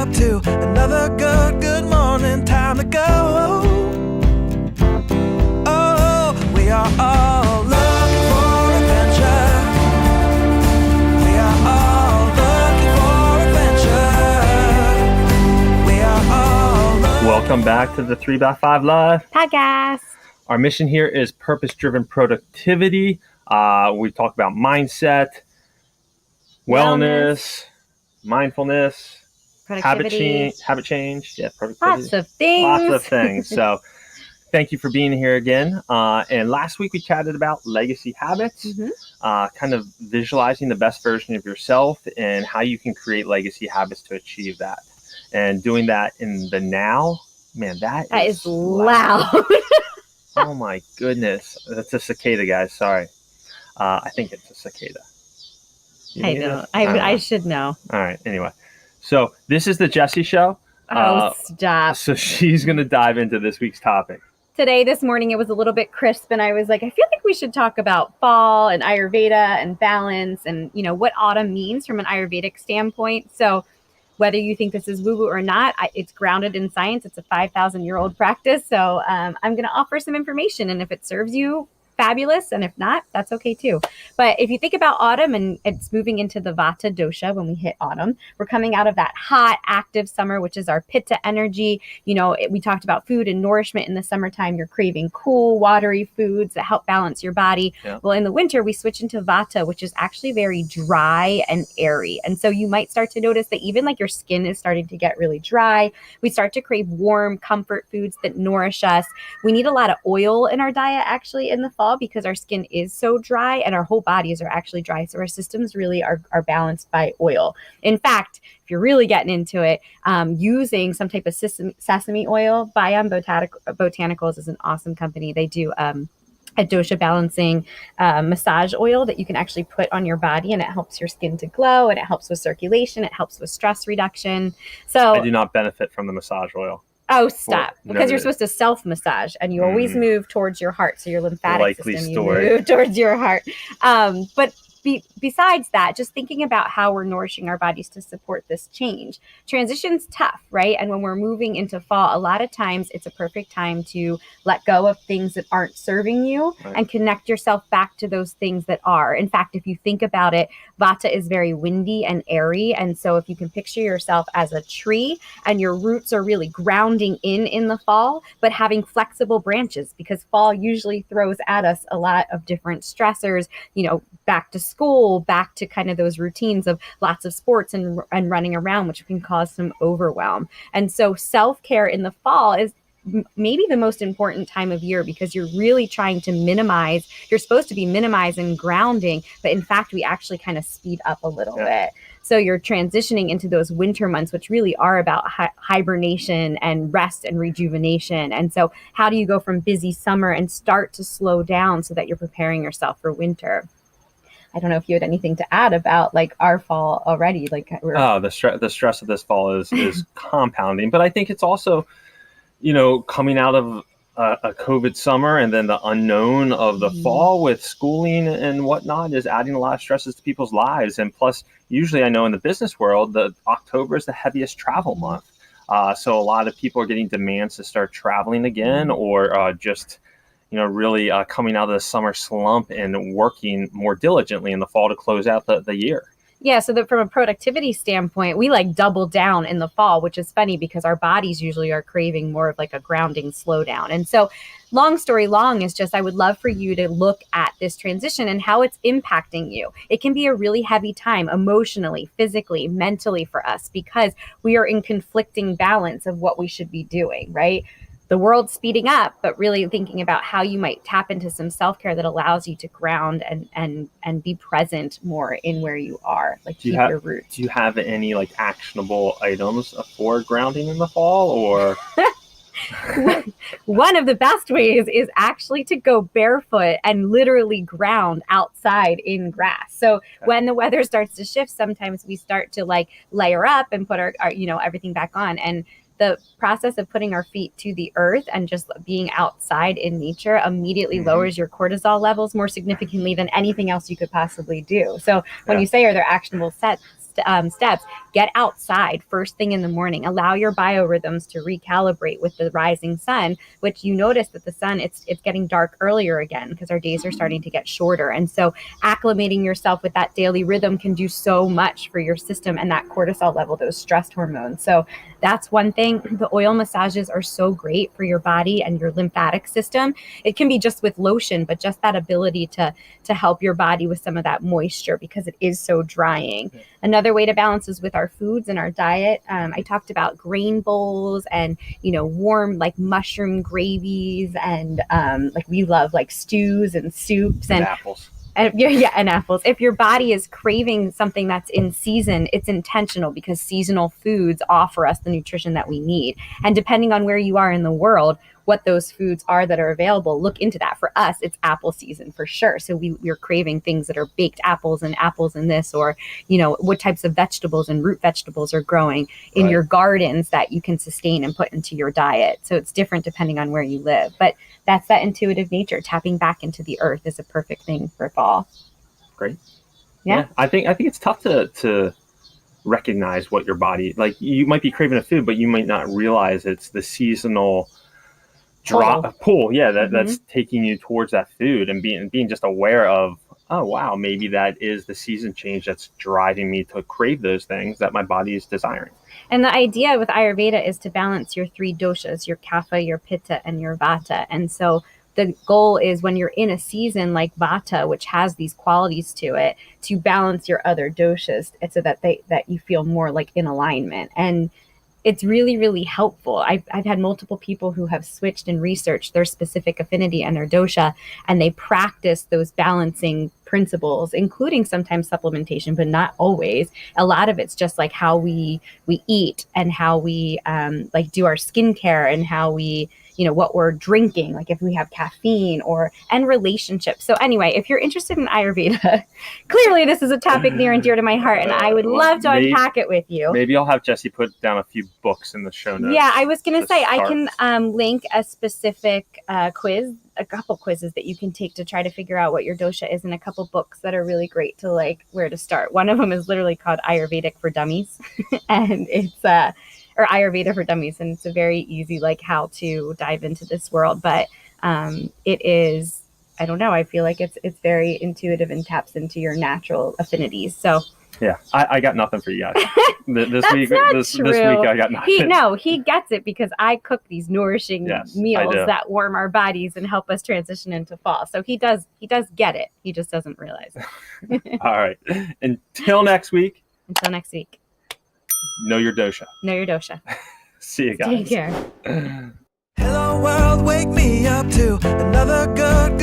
up to another good morning. Time to go. Oh, we are all looking for adventure. We are all looking for adventure. We are all Welcome back to the 3x5 Live podcast. Our mission here is purpose-driven productivity. We talk about mindset, wellness, mindfulness, habit change, yeah, productivity. Lots of things. So thank you for being here again. And last week we chatted about legacy habits, kind of visualizing the best version of yourself and how you can create legacy habits to achieve that. And doing that in the now, man, that is loud. Oh my goodness. That's a cicada, guys. Sorry. I think it's a cicada. I know. I should know. All right. Anyway. So this is the Jessie Show. Stop. So she's going to dive into this week's topic. This morning, it was a little bit crisp, and I was like, I feel like we should talk about fall and Ayurveda and balance and, what autumn means from an Ayurvedic standpoint. So whether you think this is woo-woo or not, it's grounded in science. It's a 5,000-year-old practice. So I'm going to offer some information, and if it serves you, fabulous. And if not, that's okay too. But if you think about autumn and it's moving into the Vata dosha when we hit autumn, we're coming out of that hot, active summer, which is our pitta energy. We talked about food and nourishment in the summertime. You're craving cool, watery foods that help balance your body. Yeah. Well, in the winter, we switch into Vata, which is actually very dry and airy. And so you might start to notice that even like your skin is starting to get really dry. We start to crave warm, comfort foods that nourish us. We need a lot of oil in our diet actually in the fall, because our skin is so dry and our whole bodies are actually dry. So our systems really are balanced by oil. In fact, if you're really getting into it, using some type of sesame oil, Banyan Botanicals is an awesome company. They do a dosha balancing massage oil that you can actually put on your body, and it helps your skin to glow, and it helps with circulation. It helps with stress reduction. So I do not benefit from the massage oil. Oh, stop. Because you're supposed to self-massage, and you always move towards your heart. So your lymphatic system, you move towards your heart. But besides that, just thinking about how we're nourishing our bodies to support this change. Transition's tough, right? And when we're moving into fall, a lot of times it's a perfect time to let go of things that aren't serving you and connect yourself back to those things that are. In fact, if you think about it, Vata is very windy and airy. And so if you can picture yourself as a tree and your roots are really grounding in the fall, but having flexible branches, because fall usually throws at us a lot of different stressors, back to school, back to kind of those routines of lots of sports and running around, which can cause some overwhelm. And so self-care in the fall is maybe the most important time of year, because you're really trying to minimize. You're supposed to be minimizing grounding, but in fact, we actually kind of speed up a little bit. So you're transitioning into those winter months, which really are about hibernation and rest and rejuvenation. And so how do you go from busy summer and start to slow down so that you're preparing yourself for winter? I don't know if you had anything to add about like our fall already. The stress of this fall is compounding, but I think it's also, coming out of a COVID summer and then the unknown of the fall with schooling and whatnot is adding a lot of stresses to people's lives. And plus, usually I know in the business world, the October is the heaviest travel month. So a lot of people are getting demands to start traveling again, or just really coming out of the summer slump and working more diligently in the fall to close out the year. Yeah, so that from a productivity standpoint, we double down in the fall, which is funny because our bodies usually are craving more of a grounding slowdown. And so long story long is just, I would love for you to look at this transition and how it's impacting you. It can be a really heavy time emotionally, physically, mentally for us, because we are in conflicting balance of what we should be doing, right? The world's speeding up, but really thinking about how you might tap into some self-care that allows you to ground and be present more in where you are, keep your roots. Do you have any actionable items for grounding in the fall, or? One of the best ways is actually to go barefoot and literally ground outside in grass. So when the weather starts to shift, sometimes we start to layer up and put our everything back on. And the process of putting our feet to the earth and just being outside in nature immediately lowers your cortisol levels more significantly than anything else you could possibly do. So when you say, are there actionable steps. Get outside first thing in the morning. Allow your biorhythms to recalibrate with the rising sun, which you notice that the sun, it's getting dark earlier again because our days are starting to get shorter. And so acclimating yourself with that daily rhythm can do so much for your system and that cortisol level, those stress hormones. So that's one thing. The oil massages are so great for your body and your lymphatic system. It can be just with lotion, but just that ability to help your body with some of that moisture because it is so drying. Yeah. Another way to balance is with our foods and our diet. I talked about grain bowls and, warm like mushroom gravies and like we love like stews and soups and apples. And apples. If your body is craving something that's in season, it's intentional because seasonal foods offer us the nutrition that we need. And depending on where you are in the world, what those foods are that are available, look into that. For us, it's apple season for sure. So we're craving things that are baked apples in this, or, what types of vegetables and root vegetables are growing in your gardens that you can sustain and put into your diet. So it's different depending on where you live. But that's that intuitive nature. Tapping back into the earth is a perfect thing for fall. Great. Yeah. I think it's tough to recognize what your body, like you might be craving a food, but you might not realize it's the seasonal pull. Yeah. That's taking you towards that food and being just aware of, oh, wow, maybe that is the season change that's driving me to crave those things that my body is desiring. And the idea with Ayurveda is to balance your 3 doshas, your kapha, your pitta, and your vata. And so the goal is when you're in a season like vata, which has these qualities to it, to balance your other doshas so that you feel more like in alignment. And it's really, really helpful. I've had multiple people who have switched and researched their specific affinity and their dosha, and they practice those balancing principles, including sometimes supplementation, but not always. A lot of it's just like how we eat and how we like do our skincare and how we, what we're drinking, like if we have caffeine and relationships. So anyway, if you're interested in Ayurveda, clearly this is a topic near and dear to my heart, and I would love to unpack it with you. Maybe I'll have Jessie put down a few books in the show notes. Yeah, I was going to say, I can link a specific quiz, a couple quizzes that you can take to try to figure out what your dosha is, and a couple books that are really great to like where to start. One of them is literally called Ayurvedic for Dummies, and it's or Ayurveda for Dummies, and it's a very easy like how to dive into this world. But it is, I don't know, I feel like it's very intuitive and taps into your natural affinities. So yeah, I got nothing for you guys. This week I got nothing. He gets it because I cook these nourishing meals that warm our bodies and help us transition into fall. So he does get it. He just doesn't realize it. All right. Until next week. Know your dosha. See you guys. Take care. Hello world, wake me up to another good